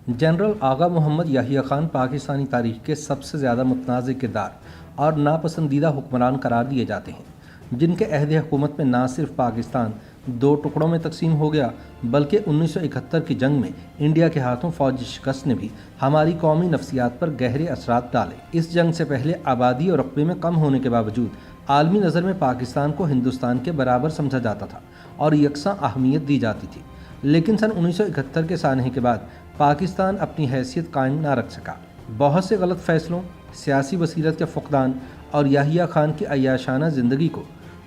General आगा मोहम्मद याहिया खान पाकिस्तानी तारीख के सबसे ज़्यादा मुतनाज़ किरदार और नापसंदीदा हुक्मरान करार दिए जाते हैं, जिनके अहद हुकूमत में ना सिर्फ पाकिस्तान दो टुकड़ों में तकसीम हो गया, बल्कि 1971 की जंग में इंडिया के हाथों फौजी शिकस्त ने भी हमारी कौमी नफ्सियात पर गहरे असरात डाले। इस जंग से पहले आबादी और रकबे में कम होने के बावजूद आलमी नज़र में पाकिस्तान को हिंदुस्तान के बराबर समझा जाता था और यकसा अहमियत दी जाती थी। लेकिन सन 1971 के सानहे के बाद पाकिस्तान अपनी हैसियत कायम ना रख सका। बहुत से गलत फैसलों, सियासी बसीरत के फुकदान और याहिया खान की अय्याशाना ज़िंदगी को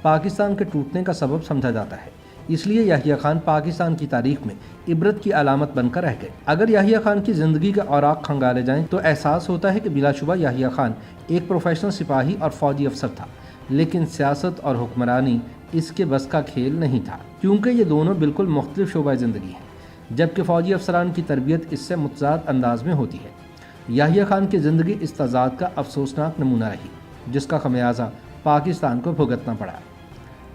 पाकिस्तान के टूटने का सबब समझा जाता है। इसलिए याहिया खान पाकिस्तान की तारीख में इबरत की अलामत बनकर रह गए। अगर याहिया खान की ज़िंदगी के औराक खंगाले जाएं तो एहसास होता है कि बिलाशुबा याहिया खान एक प्रोफेशनल सिपाही और फौजी अफसर था, लेकिन सियासत और हुक्मरानी इसके बस का खेल नहीं था, क्योंकि ये दोनों बिल्कुल मुख्तलिफ शोबा ज़िंदगी हैं, जबकि फ़ौजी अफसरान की तरबियत इससे मुतज़ाद अंदाज में होती है। याहिया खान की ज़िंदगी इस तज़ाद का अफसोसनाक नमूना रही, जिसका खमियाजा पाकिस्तान को भुगतना पड़ा।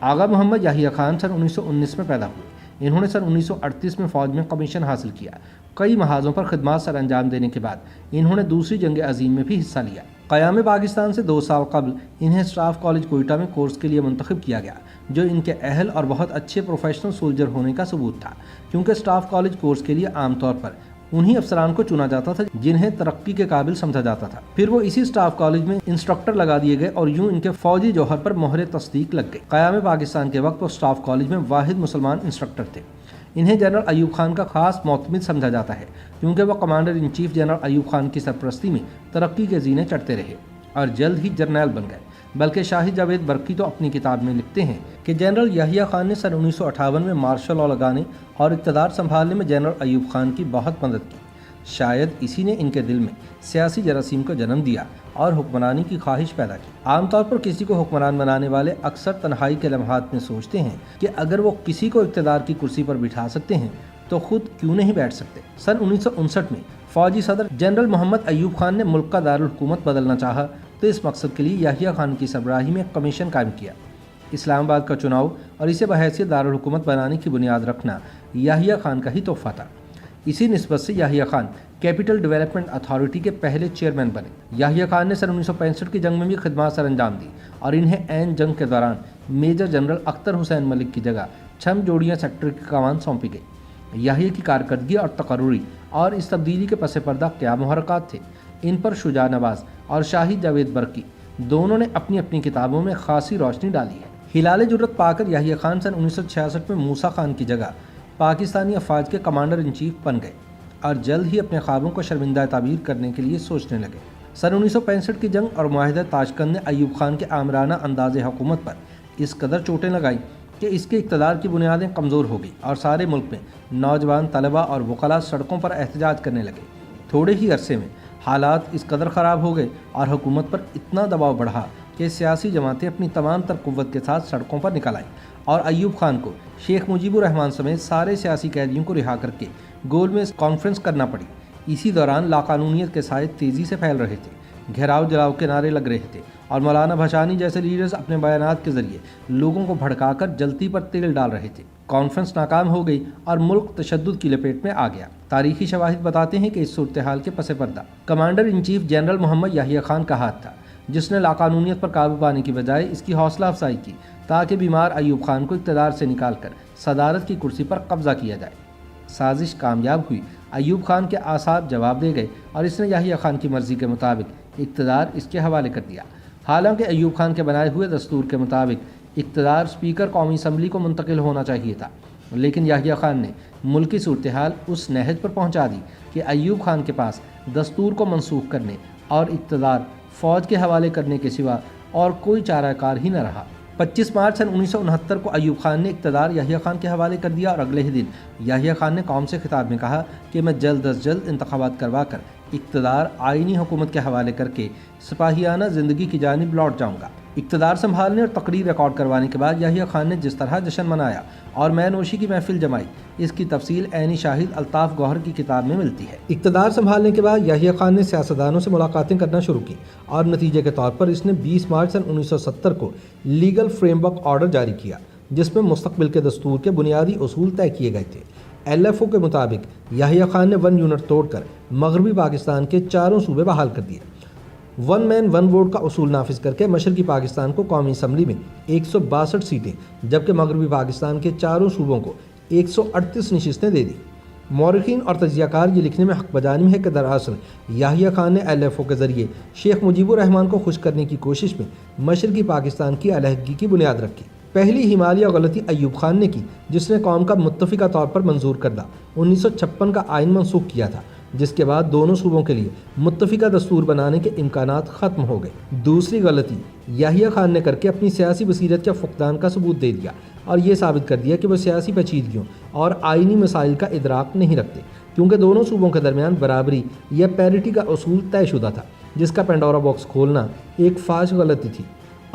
आगा मोहम्मद याहिया खान सन 1919 में पैदा हुए। इन्होंने सन 1938 में फ़ौज में कमीशन हासिल किया। कई महाजों पर खिदमत सर अंजाम देने के बाद इन्होंने दूसरी जंग अजीम में भी हिस्सा लिया। क़याम पाकिस्तान से 2 साल कबल इन्हें स्टाफ कॉलेज कोयटा में कोर्स के लिए मुंतखब किया गया, जो इनके अहल और बहुत अच्छे प्रोफेशनल सोल्जर होने का सबूत था, क्योंकि स्टाफ कॉलेज कोर्स के लिए आमतौर पर उन्हीं अफसरान को चुना जाता था जिन्हें तरक्की के काबिल समझा जाता था। फिर वो इसी स्टाफ कॉलेज में इंस्ट्रक्टर लगा दिए गए और यूं इनके फौजी जौहर पर मोहर तस्दीक लग गई। क़याम पाकिस्तान के वक्त वो स्टाफ कॉलेज में वाहिद मुसलमान इंस्ट्रक्टर थे। इन्हें जनरल अयूब खान का खास मोतमिद समझा जाता है, क्योंकि वह commander in chief general Ayub Khan की सरपरस्ती में तरक्की के जीने चढ़ते रहे और जल्द ही जर्नैल बन गए। बल्कि शाहिद जावेद बरकी तो अपनी किताब में लिखते हैं कि जनरल याहिया खान ने सन 1958 में मार्शल लॉ लगाने और इक़्तिदार संभालने में जनरल अयूब खान की बहुत मदद की। शायद इसी ने इनके दिल में सियासी जरासीम को जन्म दिया और हुक्मरानी की ख्वाहिश पैदा की। आमतौर पर किसी को हुक्मरान बनाने वाले अक्सर तन्हाई के लम्हात में सोचते हैं कि अगर वो किसी को इक़्तिदार की कुर्सी पर बिठा सकते हैं तो खुद क्यों नहीं बैठ सकते। सन 1959 में फौजी सदर जनरल मोहम्मद अयूब खान ने मुल्क का दारुल हुकूमत बदलना चाहा, तो इस मकसद के लिए याहिया खान की सरबराही में कमीशन कायम किया। इस्लामाबाद का चुनाव और इसे बहैसियत दारुल हुकूमत बनाने की बुनियाद रखना याहिया खान का ही तोहफा था। इसी निस्बत से Yahya Khan capital development authority के पहले चेयरमैन बने। याहिया खान ने सन 1965 की जंग में भी खिदमत सर अंजाम दी और इन्हें ऐन जंग के दौरान मेजर जनरल अख्तर हुसैन मलिक की जगह छम जोड़ियाँ सेक्टर की कमान सौंपी गई। याहिया की कारकर्दगी और तकर्रुरी और इस तब्दीली के पस पर्दा क्या मुहर्रकात थे, इन पर शुजा नवाज और शाहिद जावेद बरकी दोनों ने अपनी अपनी किताबों में खासी रोशनी डाली है। हिलाल जुर्रत पाकर याहिया खान सन 1966 में मूसा खान की जगह पाकिस्तानी अफवाज के कमांडर इन चीफ बन गए और जल्द ही अपने ख्वाबों को शर्मिंदा ताबीर करने के लिए सोचने लगे। सन 1965 की जंग और मुआहिदा ताशकंद ने अयूब खान के आमराना अंदाज हुकूमत पर इस कदर चोटें लगाई कि इसके इक़्तिदार की बुनियादें कमज़ोर हो गई और सारे मुल्क में नौजवान तलबा और वकला सड़कों पर एहतजाज करने लगे। थोड़े ही अरसे में हालात इस कदर ख़राब हो गए और हुकूमत पर इतना दबाव बढ़ा कि सियासी जमातें अपनी तमाम तर कुव्वत के साथ सड़कों पर निकल आईं और अयूब खान को शेख मुजीबुर रहमान समेत सारे सियासी कैदियों को रिहा करके गोल में कॉन्फ्रेंस करना पड़ी। इसी दौरान लाकानूनियत के साए तेज़ी से फैल रहे थे, घेराव जलाव के नारे लग रहे थे और मौलाना भशानी जैसे लीडर्स अपने बयानात के ज़रिए लोगों को भड़काकर जलती पर तेल डाल रहे थे। कॉन्फ्रेंस नाकाम हो गई और मुल्क तशद्दुद की लपेट में आ गया। तारीखी शवाहिद बताते हैं कि इस सूरत हाल के पस पर्दा commander in chief general Mohammad Yahya Khan का हाथ था, जिसने लाकानूनियत पर काबू पाने की बजाय इसकी हौसला अफजाई की ताकि बीमार अयूब खान को इक़्तिदार से निकालकर सदारत की कुर्सी पर कब्जा किया जाए। साजिश कामयाब हुई। अयूब खान के आसाब जवाब दे गए और इसने याहिया खान की मर्ज़ी के मुताबिक इक़्तिदार इसके हवाले कर दिया। हालांकि अयूब खान के बनाए हुए दस्तूर के मुताबिक इक़्तिदार स्पीकर कौमी असम्बली को मुंतकिल होना चाहिए था, लेकिन याहिया खान ने मुल्की सूरत हाल उस नहज पर पहुँचा दी कि अयूब खान के पास दस्तूर को मनसूख करने और इक़्तिदार फ़ौज के हवाले करने के सिवा और कोई चाराकार ही न रहा। 25 मार्च सन 1969 को अयूब खान ने इक़्तिदार याहिया खान के हवाले कर दिया और अगले ही दिन याहिया खान ने कौम से खिताब में कहा कि मैं जल्द अज जल्द इंतखाबात करवा कर इक़्तिदार आइनी हुकूमत के हवाले करके सिपाहियाना ज़िंदगी की जानिब लौट जाऊँगा। इक़्तिदार संभालने और तकरीर रिकॉर्ड करवाने के बाद याहिया खान ने जिस तरह जश्न मनाया और मैं नोशी की महफिल जमाई, इसकी तफसील ऐनी शाहिद अल्ताफ़ गौहर की किताब में मिलती है। इक़्तिदार संभालने के बाद याहिया खान ने सियासतदानों से मुलाकातें करना शुरू की और नतीजे के तौर पर इसने 20 मार्च सन 1970 को लीगल फ्रेमवर्क ऑर्डर जारी किया, जिसमें मुस्तक़बिल के दस्तूर के बुनियादी उसूल तय किए गए थे। LFO کے مطابق یحییٰ خان نے 1 یونٹ توڑ کر مغربی پاکستان کے 4 صوبے بحال کر دیے۔ 1 مین 1 ووٹ کا اصول نافذ کر کے مشرقی پاکستان کو قومی اسمبلی میں 162 سیٹیں جبکہ مغربی پاکستان کے 4 صوبوں کو 138 نشستیں دے دی۔ مورخین اور تجزیہ کار یہ لکھنے میں حق بجانب ہے کہ دراصل یحییٰ خان نے LFO کے ذریعے شیخ مجیب الرحمان کو خوش کرنے کی کوشش میں مشرقی پاکستان کی علیحدگی کی بنیاد رکھی۔ پہلی ہمالیہ غلطی ایوب خان نے کی جس نے قوم کا متفقہ طور پر منظور کردہ 1956 کا آئین منسوخ کیا تھا، جس کے بعد دونوں صوبوں کے لیے متفقہ دستور بنانے کے امکانات ختم ہو گئے۔ دوسری غلطی یحییٰ خان نے کر کے اپنی سیاسی بصیرت کے فقدان کا ثبوت دے دیا اور یہ ثابت کر دیا کہ وہ سیاسی پیچیدگیوں اور آئینی مسائل کا ادراک نہیں رکھتے، کیونکہ دونوں صوبوں کے درمیان برابری یا پیرٹی کا اصول طے شدہ تھا، جس کا پینڈورا باکس کھولنا ایک فاش غلطی تھی۔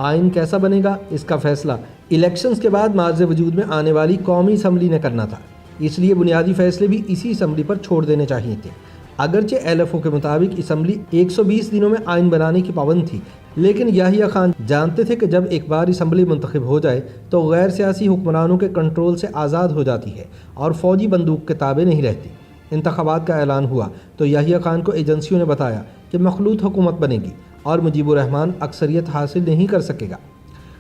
آئین کیسا بنے گا اس کا فیصلہ الیکشنز کے بعد معرض وجود میں آنے والی قومی اسمبلی نے کرنا تھا، اس لیے بنیادی فیصلے بھی اسی اسمبلی پر چھوڑ دینے چاہیے تھے۔ اگرچہ LFO کے مطابق اسمبلی 120 دنوں میں آئین بنانے کی پابند تھی، لیکن یحییٰ خان جانتے تھے کہ جب ایک بار اسمبلی منتخب ہو جائے تو غیر سیاسی حکمرانوں کے کنٹرول سے آزاد ہو جاتی ہے اور فوجی بندوق کے تابع نہیں رہتی۔ انتخابات کا اعلان ہوا تو یحییٰ خان کو ایجنسیوں نے بتایا کہ مخلوط حکومت بنے گی اور مجیب الرحمان اکثریت حاصل نہیں کر سکے گا۔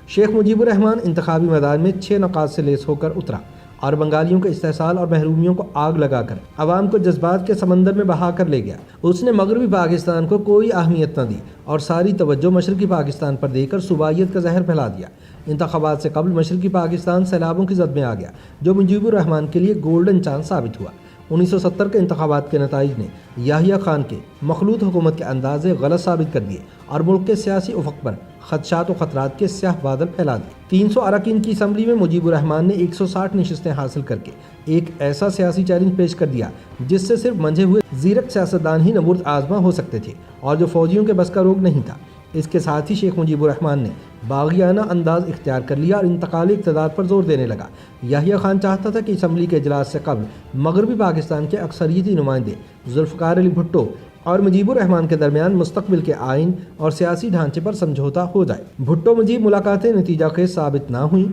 شیخ مجیب الرحمان انتخابی میدان میں 6 نقاط سے لیس ہو کر اترا اور بنگالیوں کے استحصال اور محرومیوں کو آگ لگا کر عوام کو جذبات کے سمندر میں بہا کر لے گیا۔ اس نے مغربی پاکستان کو کوئی اہمیت نہ دی اور ساری توجہ مشرقی پاکستان پر دے کر صوبائیت کا زہر پھیلا دیا۔ انتخابات سے قبل مشرقی پاکستان سیلابوں کی زد میں آ گیا، جو مجیب الرحمان کے لیے گولڈن چانس ثابت ہوا۔ 1970 کے انتخابات کے نتائج نے یحییٰ خان کے مخلوط حکومت کے اندازے غلط ثابت کر دیے اور ملک کے سیاسی افق پر خدشات و خطرات کے سیاہ بادل پھیلا دیے۔ 300 اراکین کی اسمبلی میں مجیب الرحمان نے 160 نشستیں حاصل کر کے ایک ایسا سیاسی چیلنج پیش کر دیا جس سے صرف منجھے ہوئے زیرک سیاستدان ہی نبرد آزما ہو سکتے تھے اور جو فوجیوں کے بس کا روگ نہیں تھا۔ اس کے ساتھ ہی شیخ مجیب الرحمان نے باغیانہ انداز اختیار کر لیا اور انتقالی اقتدار پر زور دینے لگا۔ یحییٰ خان چاہتا تھا کہ اسمبلی کے اجلاس سے قبل مغربی پاکستان کے اکثریتی نمائندے ذوالفقار علی بھٹو اور مجیب الرحمان کے درمیان مستقبل کے آئین اور سیاسی ڈھانچے پر سمجھوتا ہو جائے۔ بھٹو مجیب ملاقاتیں نتیجہ خیز ثابت نہ ہوئیں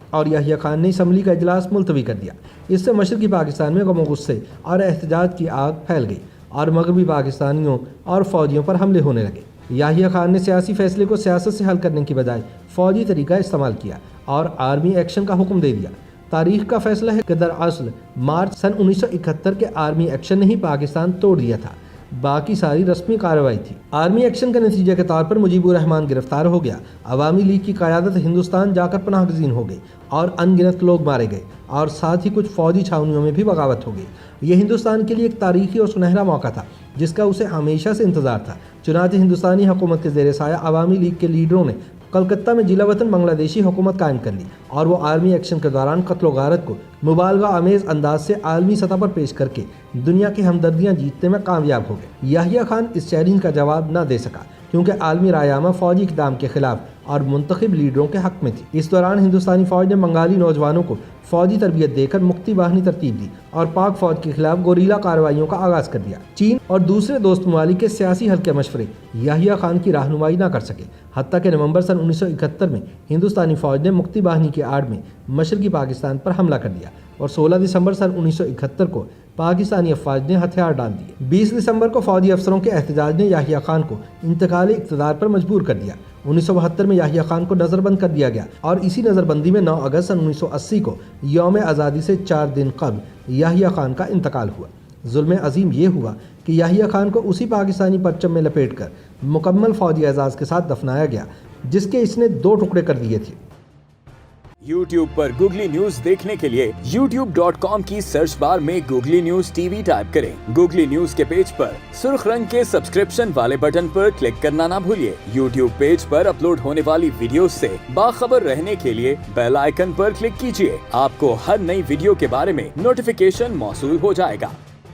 اور یحییٰ خان نے اسمبلی کا اجلاس ملتوی کر دیا۔ اس سے مشرقی پاکستان میں غم و غصے اور احتجاج کی آگ پھیل گئی اور مغربی پاکستانیوں اور فوجیوں پر حملے ہونے لگے۔ یحییٰ خان نے سیاسی فیصلے کو سیاست سے حل کرنے کی بجائے فوجی طریقہ استعمال کیا اور آرمی ایکشن کا حکم دے دیا۔ تاریخ کا فیصلہ ہے کہ دراصل مارچ سن 1971 کے آرمی ایکشن نے ہی پاکستان توڑ دیا تھا، باقی ساری رسمی کارروائی تھی۔ آرمی ایکشن کے نتیجے کے طور پر مجیب الرحمان گرفتار ہو گیا، عوامی لیگ کی قیادت ہندوستان جا کر پناہ گزین ہو گئی اور ان گنت لوگ مارے گئے اور ساتھ ہی کچھ فوجی چھاونیوں میں بھی بغاوت ہو گئی۔ یہ ہندوستان کے لیے ایک تاریخی اور سنہرا موقع تھا جس کا اسے ہمیشہ سے انتظار تھا۔ چنانچہ ہندوستانی حکومت کے زیر سایہ عوامی لیگ کے لیڈروں نے کلکتہ میں ضلع وطن بنگلہ دیشی حکومت قائم کر لی اور وہ آرمی ایکشن کے دوران قتل و غارت کو مبالغہ آمیز انداز سے عالمی سطح پر پیش کر کے دنیا کی ہمدردیاں جیتنے میں کامیاب ہو گئے۔ یحییٰ خان اس چیلنج کا جواب نہ دے سکا کیونکہ عالمی رائے عامہ فوجی اقدام کے خلاف اور منتخب لیڈروں کے حق میں تھی۔ اس دوران ہندوستانی فوج نے بنگالی نوجوانوں کو فوجی تربیت دے کر مکتی باہنی ترتیب دی اور پاک فوج کے خلاف گوریلا کارروائیوں کا آغاز کر دیا۔ چین اور دوسرے دوست ممالک کے سیاسی حل کے مشورے یحییٰ خان کی رہنمائی نہ کر سکے، حتیٰ کہ نومبر سن 1971 میں ہندوستانی فوج نے مکتی باہنی کی آڑ میں مشرقی پاکستان پر حملہ کر دیا اور 16 دسمبر سن 1971 کو پاکستانی افواج نے ہتھیار ڈال دیے۔ 20 دسمبر کو فوجی افسروں کے احتجاج نے یحییٰ خان کو انتقالی اقتدار پر مجبور کر دیا۔ 1972 میں یحییٰ خان کو نظر بند کر دیا گیا اور اسی نظر بندی میں 9 اگست سن 1980 کو یوم آزادی سے 4 دن قبل یحییٰ خان کا انتقال ہوا۔ ظلم عظیم یہ ہوا کہ یحییٰ خان کو اسی پاکستانی پرچم میں لپیٹ کر مکمل فوجی اعزاز کے ساتھ دفنایا گیا جس کے اس نے 2 ٹکڑے کر دیے تھے۔ YouTube پر گوگلی نیوز دیکھنے کے لیے youtube.com کی سرچ بار میں googly news T V type کریں۔ گوگلی نیوز کے پیج پر سرخ رنگ کے سبسکرپشن والے بٹن پر کلک کرنا نہ بھولیے۔ YouTube پیج پر اپلوڈ ہونے والی ویڈیوز سے باخبر رہنے کے لیے بیل آئیکن پر کلک کیجیے۔ آپ کو ہر نئی ویڈیو کے بارے میں نوٹیفیکیشن موصول ہو جائے گا۔